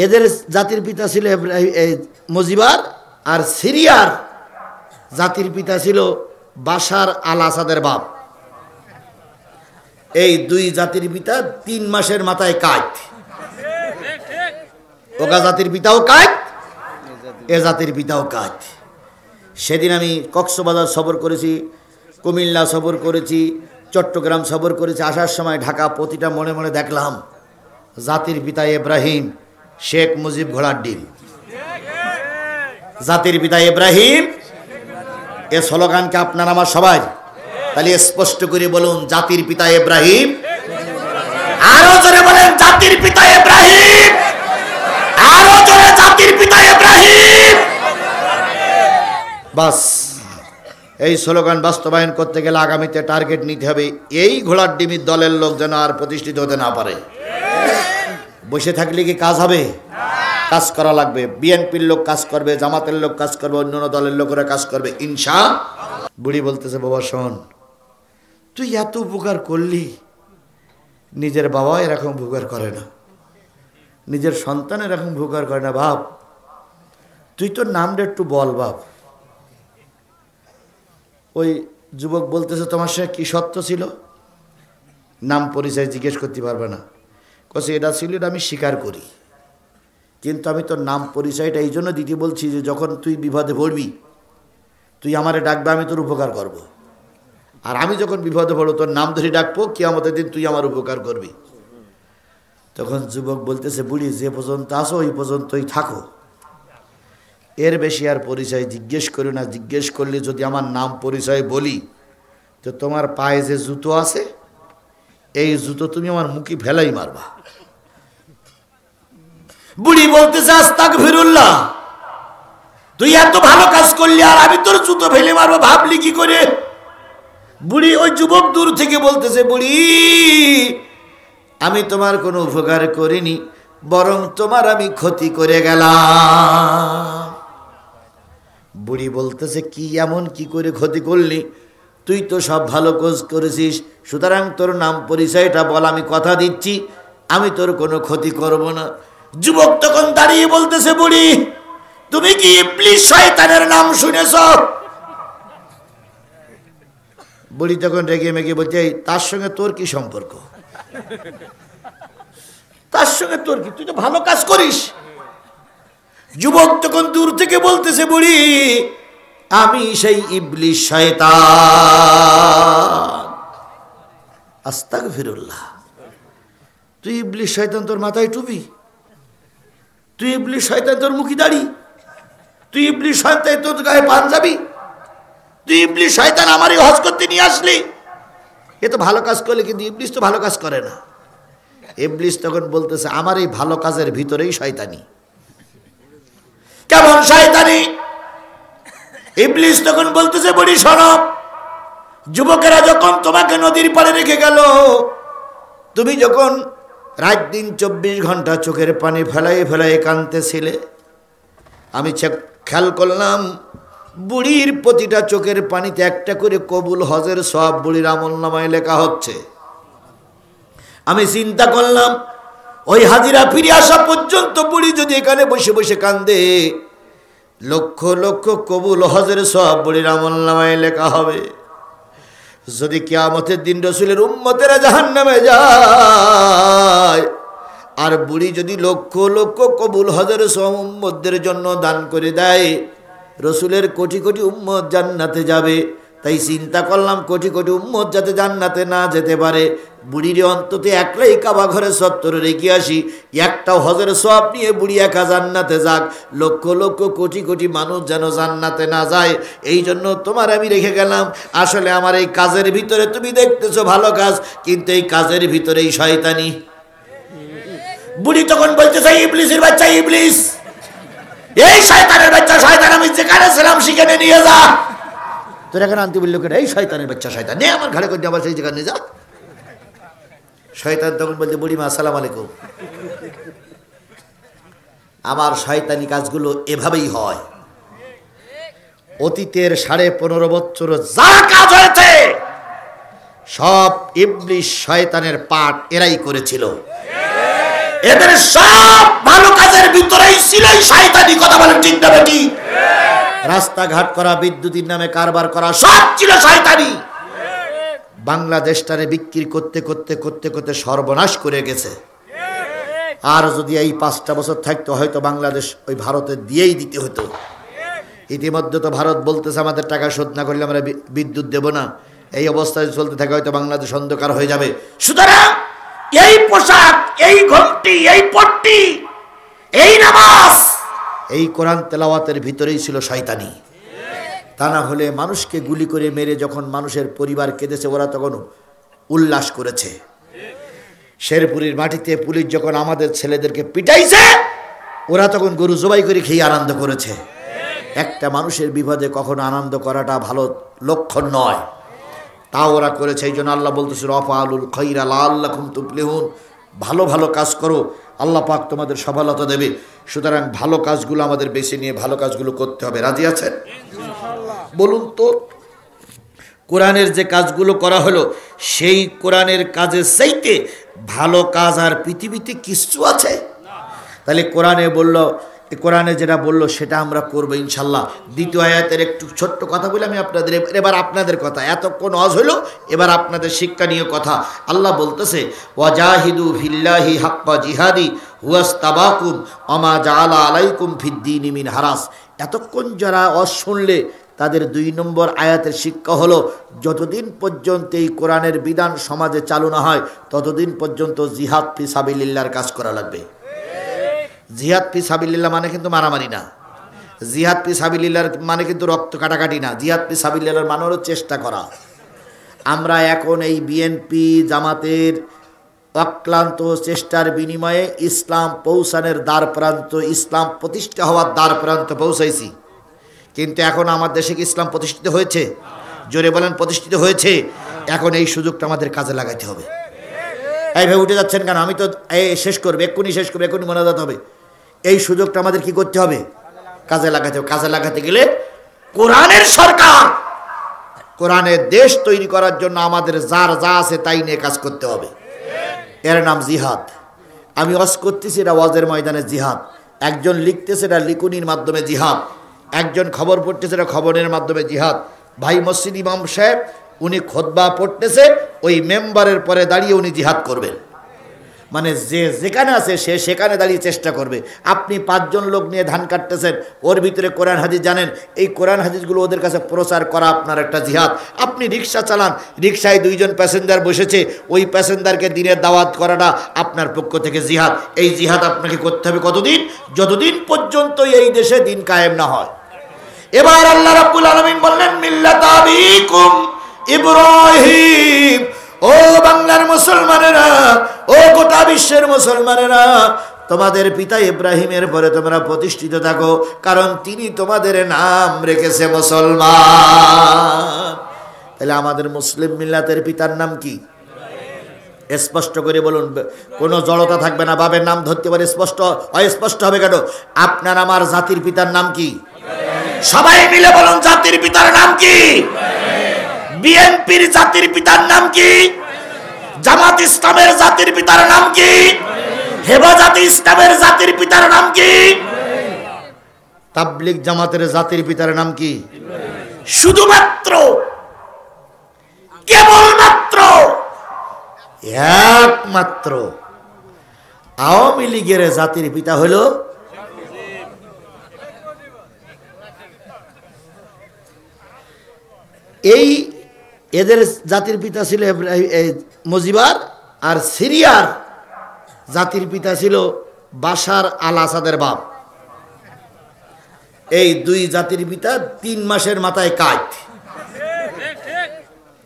এদের জাতির পিতা ছিল মুজিবার, আর সিরিয়ার জাতির পিতা ছিল বাশার আল আসাদের বাপ। এই দুই জাতির পিতা 3 মাসের মাথায় কাজ। ওকা জাতির পিতাও কাজ, এ জাতির পিতাও কাজ। সেদিন আমি কক্সবাজার সফর করেছি, কুমিল্লা সফর করেছি, চট্টগ্রাম সফর করেছি। আসার সময় ঢাকা প্রতিটা মনে মনে দেখলাম জাতির পিতা ইব্রাহিম, শেখ মুজিব ঘোড়ার ডিম। জাতির পিতা ইব্রাহিম, এ স্লোগানকে আপনার আমার সবাই তাহলে স্পষ্ট করে বলুন, জাতির পিতা ইব্রাহিম। আরো জোরে বলেন, জাতির পিতা ইব্রাহিম। আরো জোরে, জাতির পিতা ইব্রাহিম। বাস, এই স্লোগান বাস্তবায়ন করতে গেলে আগামীতে টার্গেট নিতে হবে, এই ঘোড়ার ডিমের দলের লোক যেন আর প্রতিষ্ঠিত হতে না পারে। বসে থাকলে কি কাজ হবে? কাজ করা লাগবে। বিএনপির লোক কাজ করবে, জামাতের লোক কাজ করবে, অন্যান্য দলের লোকেরা কাজ করবে ইনশাআল্লাহ। বুড়ি বলতেছে, বাবা শোন, তুই এত উপকার করলি, নিজের বাবা এরকম উপকার করে না, নিজের সন্তান এরকম উপকার করে না। বাপ, তুই তোর নামটা একটু বল বাপ। ওই যুবক বলতেছে, তোমার সঙ্গে কি সত্য ছিল? নাম পরিচয় জিজ্ঞেস করতে পারবে না। কছে এটা ছিল, এটা আমি স্বীকার করি, কিন্তু আমি তোর নাম পরিচয়টা এই জন্য দিতে বলছি যে যখন তুই বিপদে পড়বি তুই আমারে ডাকবে, আমি তোর উপকার করব। আর আমি যখন বিপদে পড়ব তোর নাম ধরে ডাকবো, কিয়ামতের দিন তুই আমার উপকার করবি। তখন যুবক বলতেছে, বুড়ি যে পর্যন্ত আসো ওই পর্যন্তই থাকো, এর বেশি আর পরিচয় জিজ্ঞেস করি না। জিজ্ঞেস করলে যদি আমার নাম পরিচয় বলি তো তোমার পায়ে যে জুতো আছে এই জুতো তুমি আমার মুখে ফেলাই মারবা। বুড়ি বলতেছে, আস্তাগফিরুল্লাহ, তুই এত ভালো কাজ করলি আর আমি তোর জুতো ফেলে মারবো, ভাবলি কি করে? বুড়ি, ওই যুবক দূর থেকে বলতেছে, বুড়ি আমি তোমার কোনো উপকার করিনি, বরং তোমার আমি ক্ষতি করে গেলাম। বুড়ি বলতেছে, কি এমন কি করে ক্ষতি করলি? তুই তো সব ভালো কাজ করেছিস, সুতরাং তোর নাম পরিচয়টা বল, আমি কথা দিচ্ছি আমি তোর কোনো ক্ষতি করব না। যুবক তখন দাঁড়িয়ে বলতেছে, বুড়ি তুমি কি ইবলিস শয়তানের নাম শুনেছ? বুড়ি তখন রেগে মেগে বলছে, তার সঙ্গে তোর কি সম্পর্ক? তার সঙ্গে তোর কি? তুই তো ভালো কাজ করিস। যুবক তখন দূর থেকে বলতেছে, বুড়ি আমি সেই ইবলিস শয়তান। আস্তাগফিরুল্লাহ, তুই ইবলিস শয়তান, তোর মাথায় টুপি, তুই ইবলিস শয়তান, তোর মুখে দাড়ি, তুই ইবলিস শয়তান, তোর গায়ে পাঞ্জাবি, তুই ইবলিস শয়তান আমার এই হজ করতে নিয়ে আসলি। এ তো ভালো কাজ করলে, কিন্তু ইবলিস তো ভালো কাজ করে না। ইবলিস তখন বলতেছে, আমার এই ভালো কাজের ভিতরেই শয়তানি। কেমন শয়তানি? ইবলিস তখন বলতেছে, বড়ি শোনো, যুবকেরা যখন তোমাকে নদীর পাড়ে রেখে গেল, তুমি যখন রাত দিন 24 ঘন্টা চোখের পানি ফেলাই ফেলাই কাঁদতেছিলে, আমি খেয়াল করলাম বুড়ির প্রতিটা চোখের পানিতে একটা করে কবুল হজের সওয়াব বুড়ির আমলনামায় লেখা হচ্ছে। আমি চিন্তা করলাম, ওই হাজিরা ফিরে আসা পর্যন্ত বুড়ি যদি এখানে বসে বসে কান্দে, লক্ষ লক্ষ কবুল হজের সওয়াব বুড়ির আমলনামায় লেখা হবে। যদি কিয়ামতের দিন রসুলের উম্মতেরা জাহান্নামে যায়, আর বুড়ি যদি লক্ষ লক্ষ কবুল হজের সওয়াব উম্মতদের জন্য দান করে দেয়, রসুলের কোটি কোটি উম্মত জান্নাতে যাবে। তাই চিন্তা করলাম, কোটি কোটি উম্মত যাতে জান্নাতে না যেতে পারে, বুড়ির অন্তত একলাই কাবা ঘরে চত্বরে রেখে আসি, একটাও হজের সওয়াব নিয়ে বুড়ি একা জান্নাতে যাক, লক্ষ লক্ষ কোটি কোটি মানুষ যেন জান্নাতে না যায়। এই জন্য তোমার আমি রেখে গেলাম। আসলে আমার এই কাজের ভিতরে তুমি দেখতেছো ভালো কাজ, কিন্তু এই কাজের ভিতরেই শয়তানি। বুড়ি তখন বলতেছে, ইবলিসের বাচ্চা ইবলিস, এই শয়তানের বাচ্চা শয়তান, আমি যেখানে ছিলাম সেখানে নিয়ে যা। তোর এখানে আনতে বললো কেন? এই শয়তানের বাচ্চা শয়তান, নে আমার ঘরে করে আবার সেই জায়গায় নিয়ে যা। শয়তান তখন বলছে, বুড়িমা আসসালামু আলাইকুম। আমার শয়তানি কাজগুলো এভাবেই হয়। অতীতের 15.5 বছর যা কাজ হয়েছে সব ইবলিস শয়তানের পাঠ এরাই করেছিল। এদের সব ভালো কাজের রাস্তাঘাট করা, বিদ্যুতের নামে কারবার করা, সব ছিল শয়তানি। বাংলাদেশটারে বিক্রি করতে করতে করতে করতে সর্বনাশ করে গেছে। আর যদি এই 5টা বছর থাকতো হয়তো বাংলাদেশ ওই ভারতে দিয়েই দিতে হতো। ইতিমধ্যে তো ভারত বলতেছে আমাদের টাকা শোধ না করলে আমরা বিদ্যুৎ দেব না। এই অবস্থায় চলতে থাকে হয়তো বাংলাদেশ অন্ধকার হয়ে যাবে। সুতরাং এই পোশাক, এই ঘণ্টি, এই পট্টি, এই নামাজ, এই কোরআন তেলাওয়াতের ভিতরেই ছিল শয়তানি। তা না হলে মানুষকে গুলি করে মেরে যখন মানুষের পরিবার কেঁদেছে ওরা তখন উল্লাস করেছে। শেরপুরের মাটিতে পুলিশ যখন আমাদের ছেলেদেরকে পিটাইছে ওরা তখন গরু জবাই করে খেয়ে আনন্দ করেছে। একটা মানুষের বিপদে কখনো আনন্দ করাটা ভালো লক্ষণ নয়, তাও ওরা করেছে। এই জন্য আল্লাহ বলতেছে রফালুল খৈরা লাআল্লাকুম তুফলিহুন, ভালো ভালো কাজ করো, আল্লাহ পাক তোমাদের সফলতা দেবে। সুতরাং ভালো কাজগুলো আমাদের বেছে নিয়ে ভালো কাজগুলো করতে হবে। রাজি আছেন? বলুন তো, কোরআনের যে কাজগুলো করা হলো সেই কোরআনের কাজের চাইতে ভালো কাজ আর পৃথিবীতে কিছু আছে? তাহলে কোরআনে যেটা বললো সেটা আমরা করবো ইনশাল্লাহ। দ্বিতীয় আয়াতের একটু ছোট্ট কথা বলে আমি আপনাদের কথা, এতক্ষণ ওয়াজ হইল, এবার আপনাদের শিক্ষণীয় কথা। আল্লাহ বলতেছে ওয়াজাহিদু ফিল্লাহি হাক্কা জিহাদি হুয়াস্তাবাকুম ওমা জাআলা আলাইকুম ফিদ্দীনি মিন হারাস। এতক্ষণ যারা ওয়াজ শুনলে তাদের 2 নম্বর আয়াতের শিক্ষা হলো যতদিন পর্যন্ত এই কোরআনের বিধান সমাজে চালু না হয় ততদিন পর্যন্ত জিহাদ ফি সাবিলিল্লাহর কাজ করা লাগবে। জিহাদ ফি সাবিলিল্লাহ মানে কিন্তু মারামারি না। জিহাদ ফি সাবিলিল্লাহর মানে কিন্তু রক্ত কাটাকাটি না। জিহাদ ফি সাবিলিল্লাহর মানে হলো চেষ্টা করা। আমরা এখন এই বিএনপি জামাতের অক্লান্ত চেষ্টার বিনিময়ে ইসলাম পৌঁছানোর দ্বার প্রান্ত, ইসলাম প্রতিষ্ঠা হওয়ার দ্বার প্রান্ত পৌঁছাইছি। কিন্তু এখন আমার দেশে কি ইসলাম প্রতিষ্ঠিত হয়েছে? জোরে বলেন, প্রতিষ্ঠিত হয়েছে? এখন এই সুযোগটা আমাদের কাজে লাগাইতে হবে। এইভাবে উঠে যাচ্ছেন কেন? আমি তো শেষ করবো, এক্ষুনি শেষ করবো, এক্ষুনি মোনাজাত হবে। এই সুযোগটা আমাদের কি করতে হবে? কাজে লাগাতে হবে। কাজে লাগাতে গেলে কোরআনের সরকার, কোরআনের দেশ তৈরি করার জন্য আমাদের যার যা আছে তাই নিয়ে কাজ করতে হবে। এর নাম জিহাদ। আমি ওয়াজ করতেছি, এটা ওয়াজের ময়দানে জিহাদ। একজন লিখতেছে, এটা লিখুনির মাধ্যমে জিহাদ। একজন খবর পড়তেছে, এটা খবরের মাধ্যমে জিহাদ। ভাই মসজিদ ইমাম সাহেব উনি খুতবা পড়তেছে, ওই মেম্বারের পরে দাঁড়িয়ে উনি জিহাদ করবেন। মানে যে যেখানে আছে সে সেখানে দাঁড়িয়ে চেষ্টা করবে। আপনি 5 জন লোক নিয়ে ধান কাটতেছেন, ওর ভিতরে কোরআন হাদিস জানেন, এই কোরআন হাদিসগুলো ওদের কাছে প্রচার করা আপনার একটা জিহাদ। আপনি রিক্সা চালান, রিক্সায় 2 জন প্যাসেঞ্জার বসেছে, ওই প্যাসেঞ্জারকে দিনের দাওয়াত করাটা আপনার পক্ষ থেকে জিহাদ। এই জিহাদ আপনাকে করতে হবে কতদিন? যতদিন পর্যন্ত এই দেশে দিন কায়েম না হয়। এবার আল্লাহ রাব্বুল আলামিন বললেন মিল্লাত আবিকুম ইব্রাহিম। ও বাংলার মুসলমানেরা, ও গোটা বিশ্বের মুসলমানেরা, তোমাদের পিতা ইব্রাহিমের পরে তোমরা প্রতিষ্ঠিত থাকো, কারণ তিনি তোমাদের নাম রেখেছে মুসলমান। তাহলে আমাদের মুসলিম মিল্লাতের পিতার নাম কি? স্পষ্ট করে বলুন, কোনো জড়তা থাকবে না। বাবার নাম ধরতে পারে, স্পষ্ট অস্পষ্ট হবে কেন? আপনার আমার জাতির পিতার নাম কি? সবাই মিলে বলুন, জাতির পিতার নাম কি? বিএনপির জাতির পিতার নাম কি? জামাত ইসলামের জাতির পিতার নাম কি? হেফাজত ইসলামের জাতির পিতার নাম কি? তাবলীগ জামাতের জাতির পিতার নাম কি? শুধুমাত্র, কেবলমাত্র, একমাত্র আওয়ামী লীগের জাতির পিতা হলো এদের জাতির পিতা ছিল মুজিবার, আর সিরিয়ার জাতির পিতা ছিল বাশার আল আসাদের বাপ। এই 2 জাতির পিতা 3 মাসের মাথায় কাজ।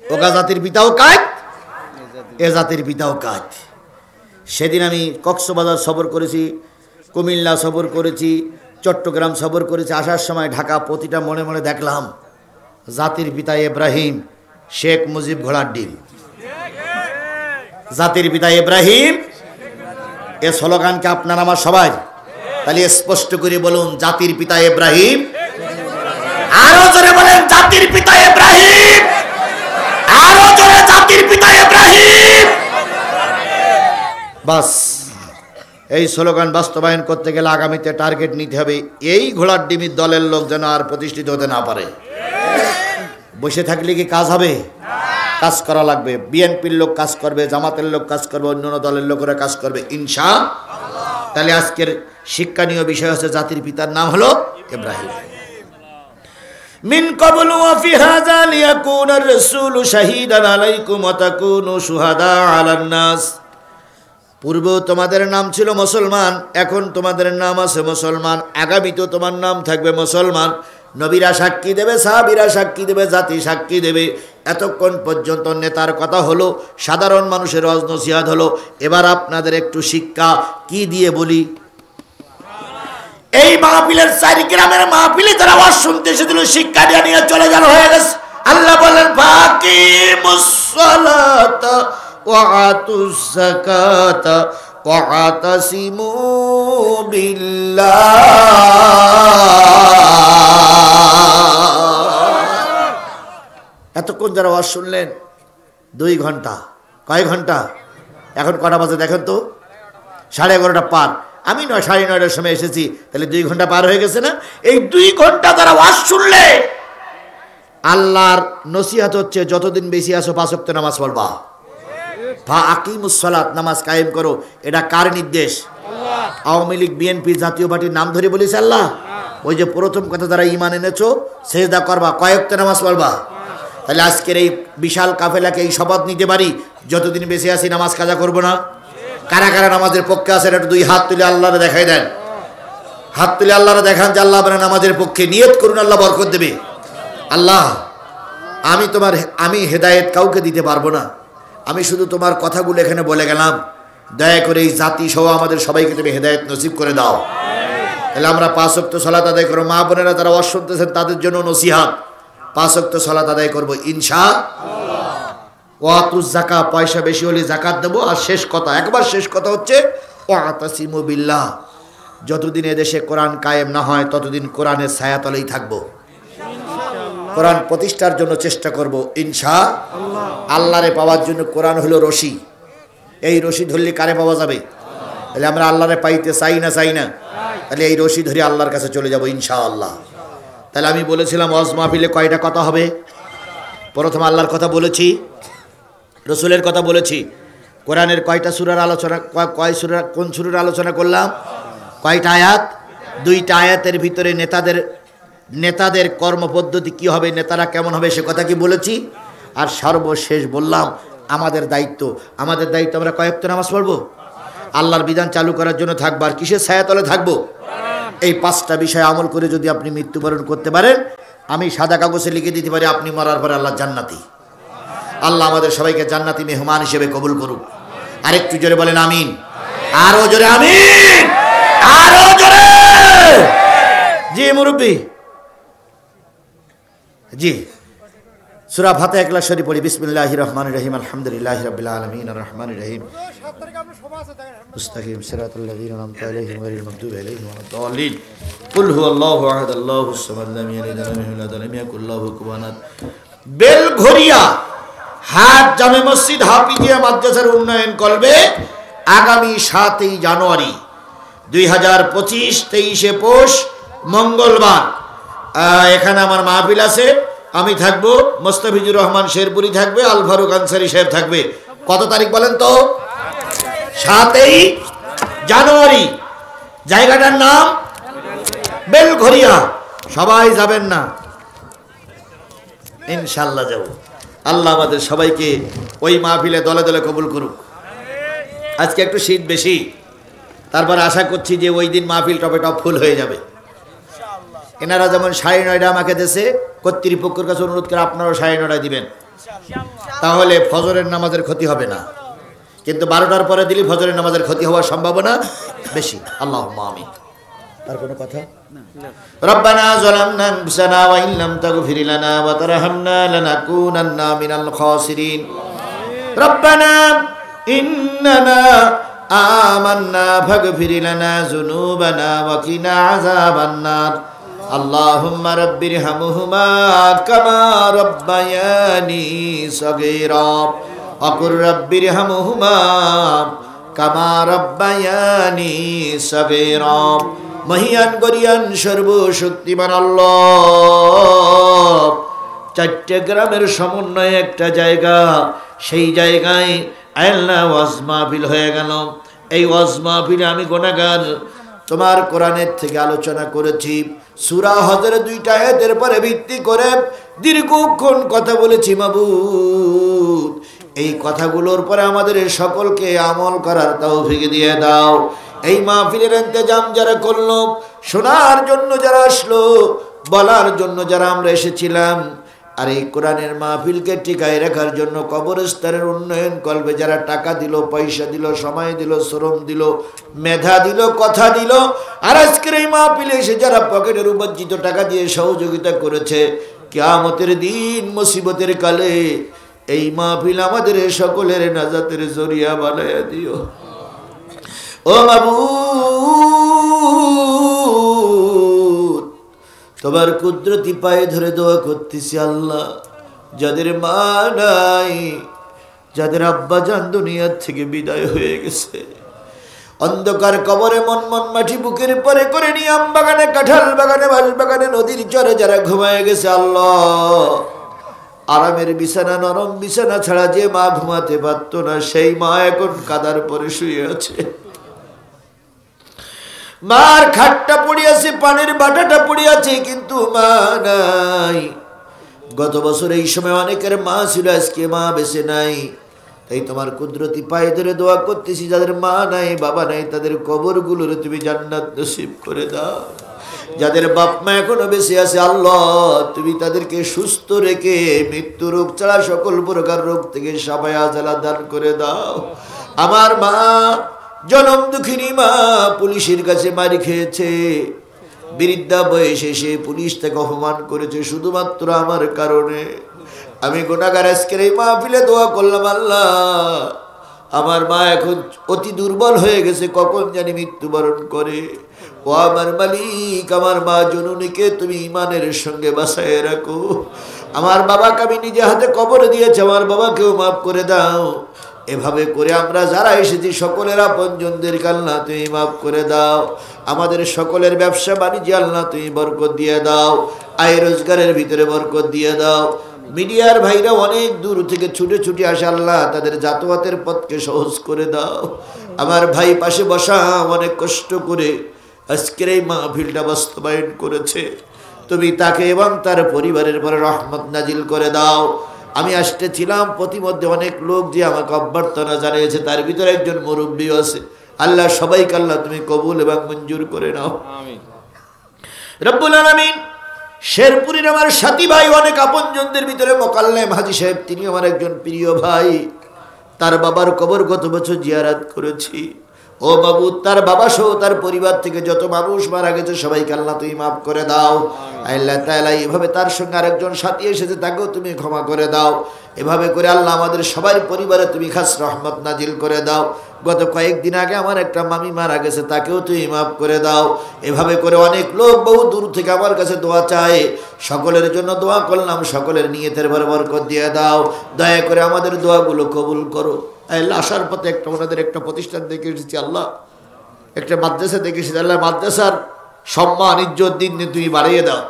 ওগা জাতির পিতাও কাজ, এ জাতির পিতাও কাজ। সেদিন আমি কক্সবাজার সফর করেছি, কুমিল্লা সফর করেছি, চট্টগ্রাম সফর করেছি। আসার সময় ঢাকা প্রতিটা মনে মনে দেখলাম জাতির পিতা ইব্রাহিম, শেখ মুজিব ঘোড়ার ডিম। জাতির পিতা ইব্রাহিম, এ স্লোগানকে আপনার আমার সবাই তাহলে স্পষ্ট করে বলুন, জাতির পিতা ইব্রাহিম। আরো জোরে বলেন, জাতির পিতা ইব্রাহিম। আরো জোরে, জাতির পিতা ইব্রাহিম। বাস, এই স্লোগান বাস্তবায়ন করতে গেলে আগামীতে টার্গেট নিতে হবে, এই ঘোড়ার ডিমির দলের লোক যেন আর প্রতিষ্ঠিত হতে না পারে। বসে থাকলে কি কাজ হবে? কাজ করা লাগবে। বিএনপির লোক কাজ করবে, জামাতের লোক কাজ করবে, অন্যান্য দলের লোকেরা কাজ করবে ইনশাআল্লাহ। তাহলে আজকের শিক্ষণীয় বিষয় হচ্ছে জাতির পিতার নাম হলো ইব্রাহিম। মিন ক্বাবলু ওয়া ফি হাযা লিয়াকুনার রাসূলু শাহীদান আলাইকুম ওয়া তাকুনু শুহাদা আলান নাস। পূর্বেও তোমাদের নাম ছিল মুসলমান, এখন তোমাদের নাম আছে মুসলমান, আগামীতেও তোমার নাম থাকবে মুসলমান। নবীরা সাক্ষী দেবে, সাহাবীরা সাক্ষী দেবে, জাতি সাক্ষী দেবে। এতক্ষণ পর্যন্ত নেতার কথা হলো, সাধারণ মানুষের ওয়াজ নসিহত হলো। এবার আপনাদের একটু শিক্ষা কি দিয়ে বলি। এই মাহফিলের চারি গ্রামের মাহফিলে যারা ওয়াজ শুনতে এসেছিল শিক্ষা দিয়ে নিয়ে চলে গেল, হয়ে গেছে। আল্লাহ বলেন ফাকিমুস সালাতা ওয়া আতুজ যাকাতা ওয়া আতাসিমু বিল্লাহ। এতক্ষণ যারা ওয়াজ শুনলেন 2 ঘন্টা, কয় ঘন্টা? এখন কটা বাজে দেখেন তো? 11:30 পার। আমি 9:30টার সময় এসেছি, তাহলে 2 ঘন্টা পার হয়ে গেছে না? এই 2 ঘন্টা যারা ওয়াজ শুনলে, আল্লাহর নসিহত হচ্ছে যতদিন বেশি আসো 5 ওয়াক্ত নামাজ পড়বা। আকিমুস সালাত, নামাজ কায়েম করো। এটা কার নির্দেশ? আওয়ামী লীগ, বিএনপি, জাতীয় পার্টির নাম ধরে বলেছে আল্লাহ? ওই যে প্রথম কথা, যারা ঈমান এনেছো সেজদা করবা, কয় ওয়াক্ত নামাজ পড়বা। তাহলে আজকের এই বিশাল কাফেলাকে এই শপথ নিতে পারি, যতদিন বেঁচে আছি নামাজ কাজা করব না। কারা কারা নামাজের পক্ষে আছেন একটু 2 হাত তুলে আল্লাহরে দেখাই দেন। হাত তুলে আল্লাহরে দেখান যে আল্লাহ আপনার নামাজের পক্ষে। নিয়ত করুন, আল্লাহ বরকত দেবে। আল্লাহ, আমি হেদায়েত কাউকে দিতে পারবো না, আমি শুধু তোমার কথাগুলো এখানে বলে গেলাম। দয়া করে এই জাতি সহ আমাদের সবাইকে তুমি হেদায়েত নসিব করে দাও। তাহলে আমরা 5 ওয়াক্ত সালাত আদায় করব। মা বোনেরা যারা ওয়াজ শুনতেছেন তাদের জন্য নসিহত, 5 ওয়াক্ত সালাত আদায় করব ইনশাআল্লাহ। ওয়াতুজ যাকাত, পয়সা বেশি হলে যাকাত দেবো। আর শেষ কথা, একবার শেষ কথা হচ্ছে ওয়াতাসিমু বিল্লাহ। যতদিন এদেশে কোরআন কায়েম না হয় ততদিন কোরআনের ছায়াতলেই থাকবো। কোরআন প্রতিষ্ঠার জন্য চেষ্টা করব ইনশাআল্লাহ। আল্লাহরে পাওয়ার জন্য কোরআন হলো রশি। এই রশি ধরলে কারে পাওয়া যাবে? তাহলে আমরা আল্লাহরে পাইতে চাই না? চাই না? তাহলে এই রশি ধরে আল্লাহর কাছে চলে যাব ইনশাআল্লাহ। তাহলে আমি বলেছিলাম ওয়াজ মাহফিলে কয়টা কথা হবে? প্রথম আল্লাহর কথা বলেছি, রসুলের কথা বলেছি, কোরআনের কয়টা সূরার আলোচনা, কোন সূরার আলোচনা করলাম, কয়টা আয়াত? 2টা আয়াতের ভিতরে নেতাদের কর্মপদ্ধতি কি হবে, নেতারা কেমন হবে সে কথা কি বলেছি। আর সর্বশেষ বললাম আমাদের দায়িত্ব আমরা কয় ওয়াক্ত নামাজ পড়বো, আল্লাহর বিধান চালু করার জন্য থাকবো। আর কিসের ছায়াতলে থাকবো? এই 5টা বিষয় আমল করে যদি আপনি মৃত্যুবরণ করতে পারেন, আমি সাদা কাগজে লিখে দিতে পারি আপনি মরার পরে আল্লাহ জান্নাতি। আল্লাহ আমাদের সবাইকে জান্নাতি মেহমান হিসেবে কবুল করুক। আরেকটু জোরে বলেন আমিন। আরো জোরে আমিন, আরো জোরে। জি মুরব্বী, জি সূরা ফাতিহা ইখলাস শরীফ পড়ি। বিসমিল্লাহির রহমানির রহিম, আলহামদুলিল্লাহি রাব্বিল আলামিন, আর রহমানির রহিম, মুস্তাকিম সিরাতাল লাযিনা আন'আমতা আলাইহিম গায়রিল মাগদুবি আলাইহিম ওয়ালাদ-দাল্লিন। কুল হুয়াল্লাহু আহাদ, আল্লাহুস সামাদ, লাম ইয়ালিদ ওয়া লাম ইউলাদ ওয়া লাম ইয়াকুল লাহু কুফুয়ান আহাদ। বেলঘরিয়া হাট জামে মসজিদ হাফিজিয়া মাদ্রাসার উন্নয়ন করবে আগামী 7ই জানুয়ারি 2025, 23শে পৌষ মঙ্গলবার। এখানে আমার মাহফিল আছে, আমি থাকবো, মোস্তাফিজুর রহমান শেরপুরি থাকবে, আল ফারুক আনসারী সাহেব থাকবে। কত তারিখ বলেন তো? 7ই জানুয়ারি। জায়গাটার নাম বেলঘরিয়া। সবাই যাবেন না? ইনশাআল্লাহ যাব। আল্লাহ আমাদের সবাইকে ওই মাহফিলে দলে দলে কবুল করুক। আজকে একটু শীত বেশি, তারপর আশা করছি যে ওই দিন মাহফিল টপে টপ ফুল হয়ে যাবে। এনারা যেমন 9:30 আমাকে দেশে, কর্তৃপক্ষের কাছে অনুরোধ করে আপনারাও 9:30 দিবেন, তাহলে ফজরের নামাজের ক্ষতি হবে না। কিন্তু 12টার পরে দিলে ফজরের নামাজের ক্ষতি হওয়ার সম্ভাবনা বেশি। আল্লাহুম্মা আমিন। আর কোনো কথা? রব্বানা যালামনা আনফুসানা ওয়া ইন লাম তাগফির লানা ওয়া তারহামনা লানাকুনান্না মিনাল খাসিরিন। রব্বানা ইন্নানা আমান্না ফাগফির লানা যুনুবানা ওয়া কিনা আযাবান নার। আল্লাহুম্মা রাব্বিরহামহুমা কামা রাব্বায়ানি সগীরা ওয়া কুর রাব্বিরহামহুমা কামা রাব্বায়ানি সাগীরা। মহিয়ান গরিয়ান সর্বশক্তিমান আল্লাহ। 4টে গ্রামের সমন্বয়ে একটা জায়গা, সেই জায়গায় আল্লাহ ওয়াজ মাহফিল হয়ে গেল। এই ওয়াজ মাহফিলে আমি গুনাহগার তোমার কোরআনের থেকে আলোচনা করেছি। সূরা হজরের 2টা আয়াতের পরে ভিত্তি করে দীর্ঘক্ষণ কথা বলেছি। মাবুদ, এই কথাগুলোর পরে আমাদের সকলকে আমল করার তৌফিক দিয়ে দাও। এই মাহফিলের ইন্তজাম যারা করলো, শোনার জন্য যারা আসলো, বলার জন্য যারা আমরা এসেছিলাম, আর এই কোরআনের মাহফিলকে টিকায় রাখার জন্য কবরস্থানের উন্নয়ন কল্পে যারা টাকা দিল, পয়সা দিল, সময় দিল, শ্রম দিল, মেধা দিল, কথা দিল, আর আজকের এই মাহফিলে এসে যারা পকেটের উপার্জিত টাকা দিয়ে সহযোগিতা করেছে, কিয়ামতের দিন মুসিবতের কালে এই মাহফিল আমাদের সকলের নাজাতের জরিয়া বানায়া দিও। ও মাবুদ, তোমার কুদরতি পায়ে ধরে দোয়া করতেছি আল্লাহ, যাদের মা নাই, যাদের আব্বা জান দুনিয়ার থেকে বিদায় হয়ে গেছে, অন্ধকার কবরে মন মাটি বুকের পরে করে নিয়ে আম বাগানে, কাঁঠাল বাগানে, বাঁশ বাগানে, নদীর চরে যারা ঘুমায় গেছে আল্লাহ, আরামের বিছানা, নরম বিছানা ছাড়া যে মা ঘুমাতে পারতো না, সেই মা এখন কাদার পরে শুয়ে আছে। মার খাটটা পড়িয়াছে, পানির বাটাটা পড়িয়াছে, কিন্তু মা নাই। গত বছর এই সময় অনেকের মা ছিল, আজকে মা বেঁচে নাই। তাই তোমার কুদরতি পায়ে ধরে দোয়া করতেছি, যাদের মা নাই, বাবা নাই, তাদের কবরগুলোর তুমি জান্নাত নসিব করে দাও। যাদের বাপ মা এখনো বেঁচে আছে আল্লাহ, তুমি তাদেরকে সুস্থ রেখে মৃত্যু রোগ ছাড়া সকল প্রকার রোগ থেকে সাফায়া আজালা দান করে দাও। আমার মা জনম দুঃখিনী মা, পুলিশের কাছে মারি খেয়েছে, বৃদ্ধা বয়সে সে পুলিশ তাকে অপমান করেছে শুধুমাত্র আমার কারণে। আমি গুনাহগার, আজকের এই মাহফিলে দোয়া করলাম আল্লাহ, আমার মা এখন অতি দুর্বল হয়ে গেছে, কখন জানি মৃত্যুবরণ করে। ও আমার মালিক, আমার মা জননীকে তুমি ইমানের সঙ্গে বাঁচায় রাখো। আমার বাবাকে আমি নিজে হাতে কবর দিয়েছি, আমার বাবাকেও মাফ করে দাও। এভাবে করে আমরা যারা এসেছি সকলের আপনজনদেরকে আল্লাহ তুমি মাফ করে দাও। আমাদের সকলের ব্যবসা বাণিজ্যে আল্লাহ তুমি বরকত দিয়ে দাও, আয় রোজগারের ভিতরে বরকত দিয়ে দাও। মিডিয়ার ভাইরা অনেক দূর থেকে ছুটে ছুটে আসে আল্লাহ, তাদের যাতায়াতের পথকে সহজ করে দাও। আমার ভাই পাশে বসা অনেক কষ্ট করে আজকের এই মাহফিলটা বাস্তবায়ন করেছে, তুমি তাকে এবং তার পরিবারের পরে রহমত নাজিল করে দাও। আমি আসতেছিলাম, প্রতিমধ্যে অনেক লোক যে আমাকে অভ্যর্থনা জানিয়েছে, তার ভিতরে একজন মুরব্বীও আছে। আল্লাহ সবাইকে আল্লাহ তুমি কবুল এবং মঞ্জুর করে নাও, আমিন রব্বুল আলামিন। শেরপুরের আমার সাথী ভাই, অনেক আপনজনদের ভিতরে মোকাল্লেম হাজী সাহেব, তিনি আমার একজন প্রিয় ভাই। তার বাবার কবর গত বছর জিয়ারত করেছি। ও মাবুদ, তার বাবা সহ তার পরিবার থেকে যত মানুষ মারা গেছে সবাইকে আল্লাহ তুমি মাফ করে দাও। আল্লাহ তাআলা এভাবে তার সঙ্গে আরেকজন সাথী এসেছে, তাকেও তুমি ক্ষমা করে দাও। এভাবে করে আল্লাহ আমাদের সবার পরিবারে তুমি খাস রহমত নাজিল করে দাও। গত কয়েকদিন আগে আমার একটা মামি মারা গেছে, তাকেও তুমি মাফ করে দাও। এভাবে করে অনেক লোক বহু দূর থেকে আমার কাছে দোয়া চায়, সকলের জন্য দোয়া করলাম, সকলের নিয়তের ভরে বরকত দিয়ে দাও। দয়া করে আমাদের দোয়াগুলো কবুল করো। আল্লাহ আসার পথে ওনাদের একটা প্রতিষ্ঠান দেখে এসেছি আল্লাহ, একটা মাদ্রাসা দেখে এসেছি আল্লাহ, মাদ্রাসার সম্মান ইজ্জত দিন দিন তুমি বাড়িয়ে দাও।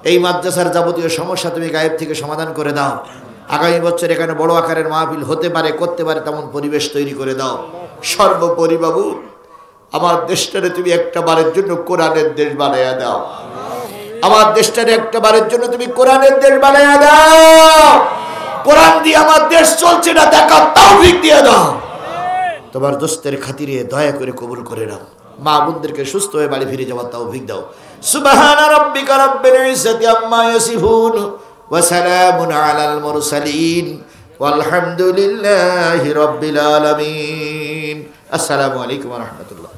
এই মাদ্রাসার যাবতীয় সমস্যা তুমি গায়েব থেকে সমাধান করে দাও। আগামী বছর এখানে বড় আকারের মাহফিল হতে পারে, করতে পারে তেমন পরিবেশ তৈরি করে দাও। সর্বোপরি বাবু, আমার দেশটারে তুমি একটা বারের জন্য কোরআনের দেশ বানাইয়া দাও। আমার দেশটারে একটা বারের জন্য তুমি কোরআনের দেশ বানাইয়া দাও। কোরআন দিয়ে আমার দেশ চলছে না, দেখা তৌফিক দিয়ে দাও। তোমার দোস্তের খাতিরে দয়া করে কবুল করে নাও। মা বোনদেরকে সুস্থ হয়ে বাড়ি ফিরে যাওয়ার তৌফিক দাও। সুবহানা রাব্বিকা রাব্বিল ইজ্জাতি আম্মা ইয়াসিফুন ওয়া সালামুন আলাল মুরসালিন ওয়ালহামদুলিল্লাহি রাব্বিল আলামিন। আসসালামু আলাইকুম ওয়া রাহমাতুল্লাহ।